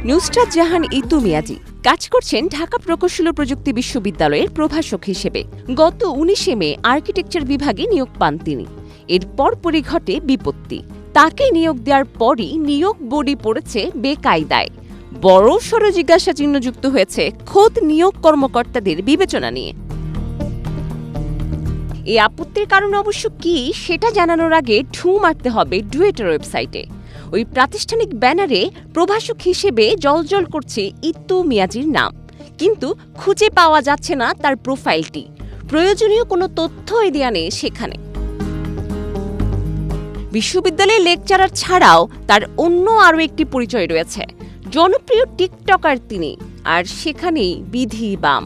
নুসরাত জাহান ইতু মিয়াজি কাজ করছেন ঢাকা প্রকৌশল ও প্রযুক্তি বিশ্ববিদ্যালয়ের প্রভাষক হিসেবে। গত ১৯ মে আর্কিটেকচার বিভাগে নিয়োগ পান তিনি। এর পরপরই ঘটে বিপত্তি। তাকে নিয়োগ দেওয়ার পরই নিয়োগ বোর্ডই পড়েছে বেকায়দায়। বড়সড় জিজ্ঞাসা চিহ্ন যুক্ত হয়েছে খোদ নিয়োগ কর্মকর্তাদের বিবেচনা নিয়ে। এই আপত্তির কারণ অবশ্য কি সেটা জানানোর আগে ঢু মারতে হবে ডুয়েটের ওয়েবসাইটে। ওই প্রাতিষ্ঠানিক ব্যানারে প্রভাষক হিসেবে জলজল করছে ইতু মিয়াজির নাম, কিন্তু খুঁজে পাওয়া যাচ্ছে না তার প্রোফাইলটি। প্রয়োজনীয় কোনো তথ্যই দেয়া নেই সেখানে। বিশ্ববিদ্যালয়ের লেকচারার ছাড়াও তার অন্য আরও একটি পরিচয় রয়েছে। জনপ্রিয় টিকটকার তিনি, আর সেখানেই বিধি বাম।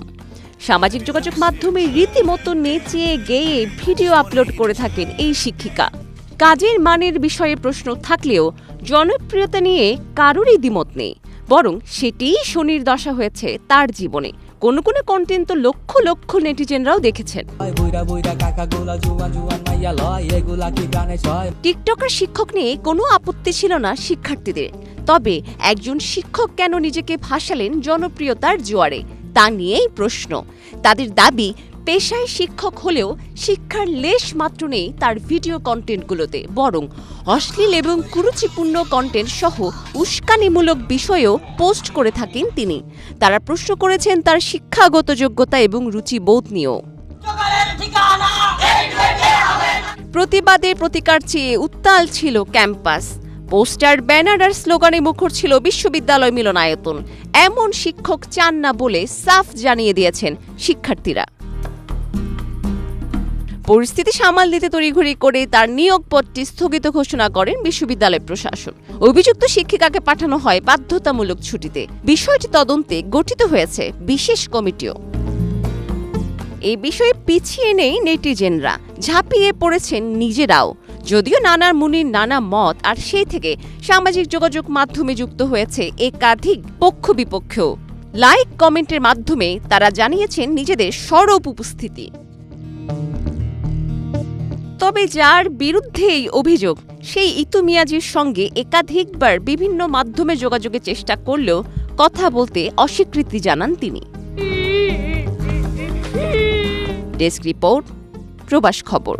সামাজিক যোগাযোগ মাধ্যমে রীতিমতো নেচে গেয়ে ভিডিও আপলোড করে থাকেন এই শিক্ষিকা। কাজের মানের বিষয়ে প্রশ্ন থাকলেও জনপ্রিয়তা নিয়ে কারোরই দ্বিমত নেই, বরং সেটিই শনির দশা হয়েছে তার জীবনে। কোনো কোনো কন্টেন্ট তো লক্ষ লক্ষ নেটিজেনরাও দেখেছেন। টিকটকার শিক্ষক নিয়ে কোনো আপত্তি ছিল না শিক্ষার্থীদের, তবে একজন শিক্ষক কেন নিজেকে ভাসালেন জনপ্রিয়তার জোয়ারে তা নিয়েই প্রশ্ন। তাদের দাবি, পেশায় শিক্ষক হলেও শিক্ষার লেশ মাত্র নেই তার ভিডিও কন্টেন্টগুলোতে, বরং অশ্লীল এবং কুরুচিপূর্ণ কন্টেন্ট সহ উস্কানিমূলক বিষয়েও পোস্ট করে থাকেন তিনি। তারা প্রশ্ন করেছেন তার শিক্ষাগত যোগ্যতা এবং রুচিবোধ নিয়েও। প্রতিবাদে প্রতিকার চেয়ে উত্তাল ছিল ক্যাম্পাস। পোস্টার, ব্যানার আর স্লোগানে মুখর ছিল বিশ্ববিদ্যালয় মিলনায়তন। এমন শিক্ষক চান না বলে সাফ জানিয়ে দিয়েছেন শিক্ষার্থীরা। পরিস্থিতি সামাল দিতে তড়িঘড়ি করে তার নিয়োগপত্রটি স্থগিত ঘোষণা করেন বিশ্ববিদ্যালয় প্রশাসন। অভিযুক্ত শিক্ষিকাকে পাঠানো হয় বাধ্যতামূলক ছুটিতে। বিষয়টি তদন্তে গঠিত হয়েছে বিশেষ কমিটিও। এই বিষয়ে পিছিয়ে নেই নেটিজেনরা, ঝাঁপিয়ে পড়েছেন নিজেরাও। যদিও নানার মুনির নানা মত, আর সেই থেকে সামাজিক যোগাযোগ মাধ্যমে যুক্ত হয়েছে একাধিক পক্ষ বিপক্ষেও। লাইক কমেন্টের মাধ্যমে তারা জানিয়েছেন নিজেদের সরব উপস্থিতি। তবে যার বিরুদ্ধে এই অভিযোগ, সেই ইতু মিয়াজির সঙ্গে একাধিকবার বিভিন্ন মাধ্যমে যোগাযোগের চেষ্টা করলেও কথা বলতে অস্বীকৃতি জানান তিনি। ডেস্ক রিপোর্ট, প্রবাস খবর।